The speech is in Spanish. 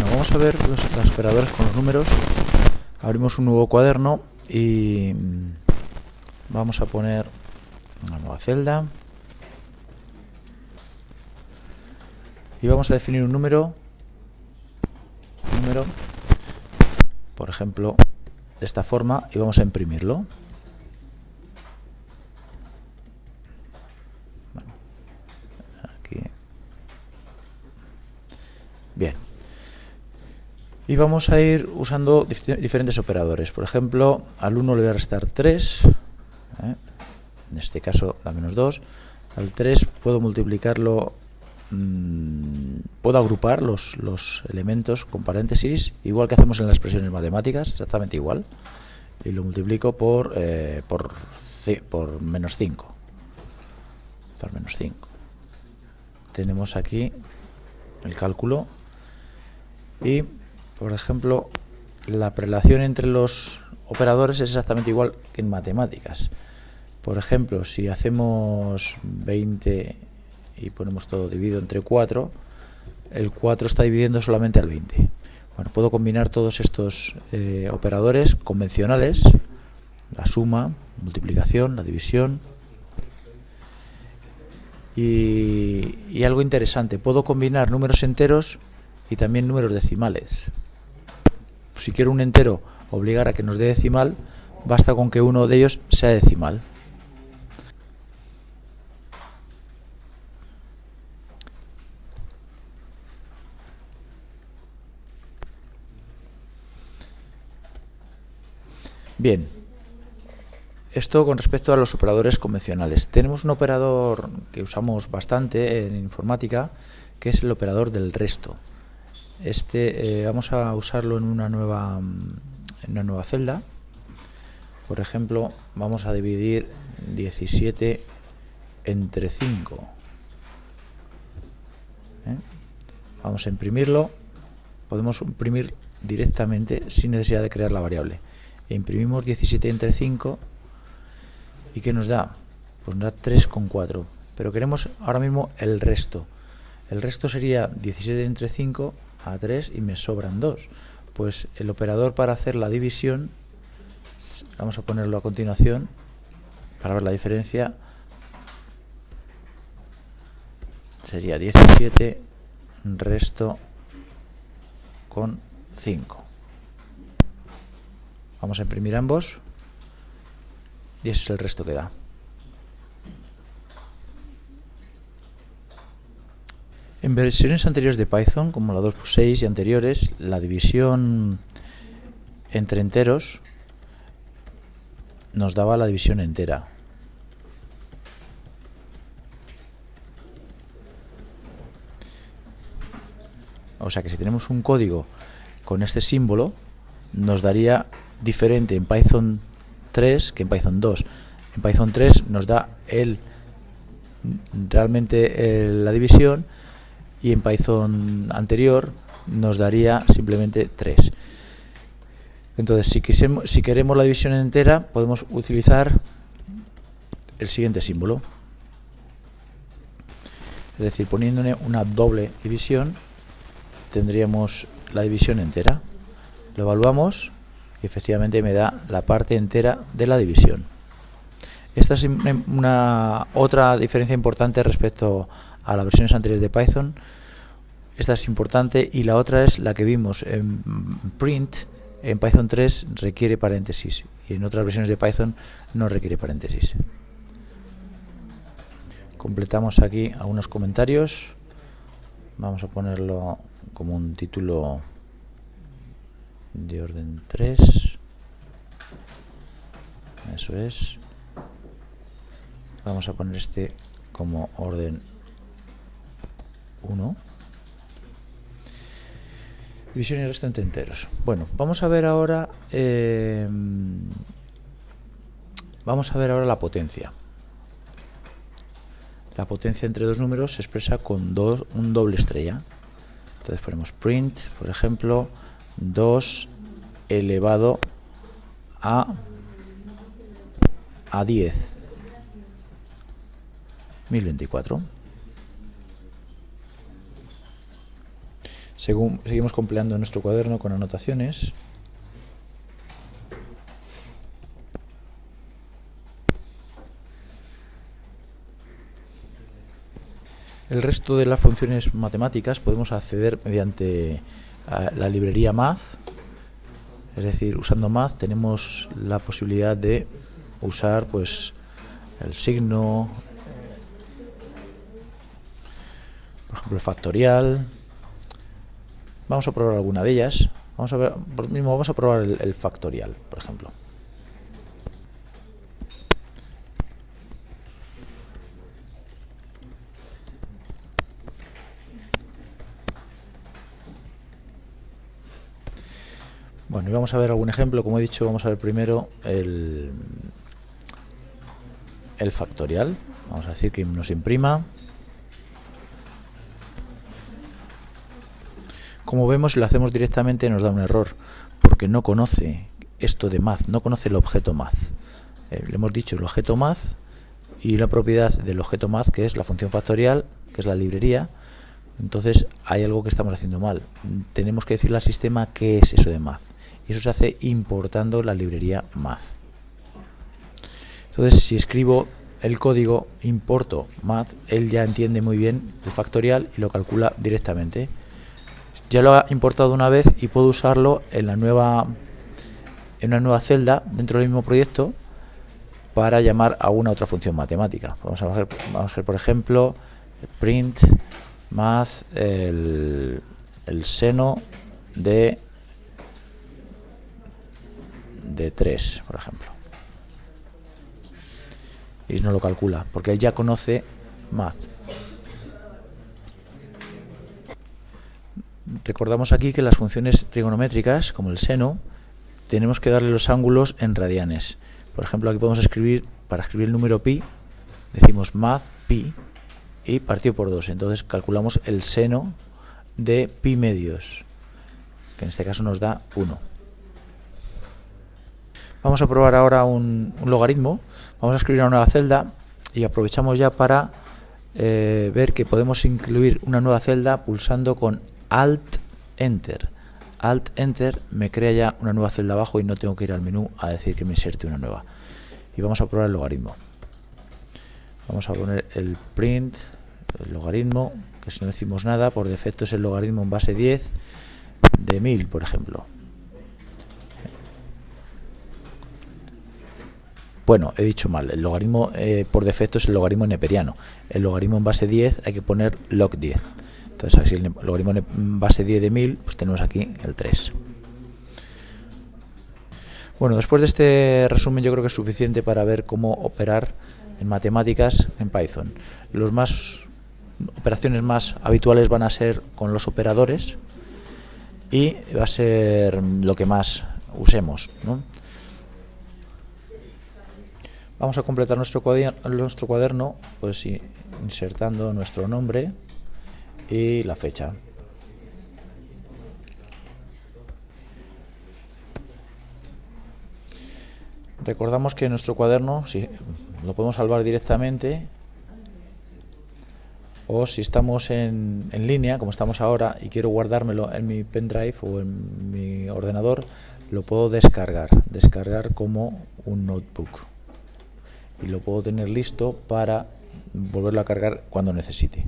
Bueno, vamos a ver los operadores con los números. Abrimos un nuevo cuaderno y vamos a poner una nueva celda y vamos a definir un número, por ejemplo, de esta forma, y vamos a imprimirlo. Bueno, aquí. Bien. Y vamos a ir usando diferentes operadores. Por ejemplo, al 1 le voy a restar 3, en este caso da menos 2. Al 3 puedo multiplicarlo, puedo agrupar los elementos con paréntesis, igual que hacemos en las expresiones matemáticas, exactamente igual. Y lo multiplico por menos 5. Por menos 5. Tenemos aquí el cálculo y, por ejemplo, la relación entre los operadores es exactamente igual que en matemáticas. Por ejemplo, si hacemos 20 y ponemos todo dividido entre 4, el 4 está dividiendo solamente al 20. Bueno, puedo combinar todos estos operadores convencionales, la suma, multiplicación, la división. Y algo interesante, puedo combinar números enteros y también números decimales. Si quiero un entero obligar a que nos dé decimal, basta con que uno de ellos sea decimal. Bien, esto con respecto a los operadores convencionales. Tenemos un operador que usamos bastante en informática, que es el operador del resto. Vamos a usarlo en una nueva celda. Por ejemplo, vamos a dividir 17 entre 5. Vamos a imprimirlo. Podemos imprimir directamente sin necesidad de crear la variable. Imprimimos 17 entre 5 y ¿qué nos da? Pues nos da 3,4. Pero queremos ahora mismo el resto. El resto sería 17 entre 5 a 3 y me sobran 2. Pues el operador para hacer la división, vamos a ponerlo a continuación para ver la diferencia, sería 17 resto con 5. Vamos a imprimir ambos y ese es el resto que da. En versiones anteriores de Python, como la 2.6 y anteriores, la división entre enteros nos daba la división entera. O sea que si tenemos un código con este símbolo, nos daría diferente en Python 3 que en Python 2. En Python 3 nos da realmente la división, y en Python anterior nos daría simplemente 3. Entonces, si queremos la división entera, podemos utilizar el siguiente símbolo. Es decir, poniéndole una doble división, tendríamos la división entera. Lo evaluamos y efectivamente me da la parte entera de la división. Esta es otra diferencia importante respecto a las versiones anteriores de Python. Esta es importante, y la otra es la que vimos en print. En Python 3 requiere paréntesis y en otras versiones de Python no requiere paréntesis. Completamos aquí algunos comentarios. Vamos a ponerlo como un título de orden 3. Eso es. Vamos a poner este como orden 1. División y resto entre enteros. Bueno, vamos a ver ahora la potencia. La potencia entre dos números se expresa con un doble estrella. Entonces ponemos print, por ejemplo, 2 elevado a 10. 1024. Seguimos completando nuestro cuaderno con anotaciones. El resto de las funciones matemáticas podemos acceder mediante la librería Math. Es decir, usando Math tenemos la posibilidad de usar pues el signo, por ejemplo el factorial. Vamos a probar alguna de ellas. Vamos a probar el factorial, por ejemplo. Bueno, y vamos a ver algún ejemplo. Como he dicho, vamos a ver primero el factorial. Vamos a decir que nos imprima. Como vemos, si lo hacemos directamente nos da un error, porque no conoce esto de Math, no conoce el objeto Math. Le hemos dicho el objeto Math y la propiedad del objeto Math, que es la función factorial, que es la librería. Entonces hay algo que estamos haciendo mal. Tenemos que decirle al sistema qué es eso de Math. Y eso se hace importando la librería Math. Entonces, si escribo el código importo Math, él ya entiende muy bien el factorial y lo calcula directamente. Ya lo ha importado una vez y puedo usarlo en una nueva celda dentro del mismo proyecto para llamar a una otra función matemática. Vamos a ver por ejemplo, print math el seno de 3, por ejemplo. Y no lo calcula, porque él ya conoce Math. Recordamos aquí que las funciones trigonométricas, como el seno, tenemos que darle los ángulos en radianes. Por ejemplo, aquí podemos escribir, para escribir el número pi, decimos math pi y partido por 2. Entonces calculamos el seno de pi medios, que en este caso nos da 1. Vamos a probar ahora un logaritmo. Vamos a escribir una nueva celda y aprovechamos ya para ver que podemos incluir una nueva celda pulsando con Alt Enter. Alt Enter me crea ya una nueva celda abajo y no tengo que ir al menú a decir que me inserte una nueva. Y vamos a probar el logaritmo. Vamos a poner el print, el logaritmo, que si no decimos nada, por defecto es el logaritmo en base 10 de 1000, por ejemplo. Bueno, he dicho mal, el logaritmo por defecto es el logaritmo neperiano. El logaritmo en base 10 hay que poner log 10. Entonces, así el logaritmo en base 10 de 1000, pues tenemos aquí el 3. Bueno, después de este resumen yo creo que es suficiente para ver cómo operar en matemáticas en Python. Operaciones más habituales van a ser con los operadores y va a ser lo que más usemos, ¿no? Vamos a completar nuestro cuaderno pues insertando nuestro nombre y la fecha. Recordamos que nuestro cuaderno lo podemos salvar directamente, o si estamos en línea, como estamos ahora, y quiero guardármelo en mi pendrive o en mi ordenador, lo puedo descargar como un notebook. Y lo puedo tener listo para volverlo a cargar cuando necesite.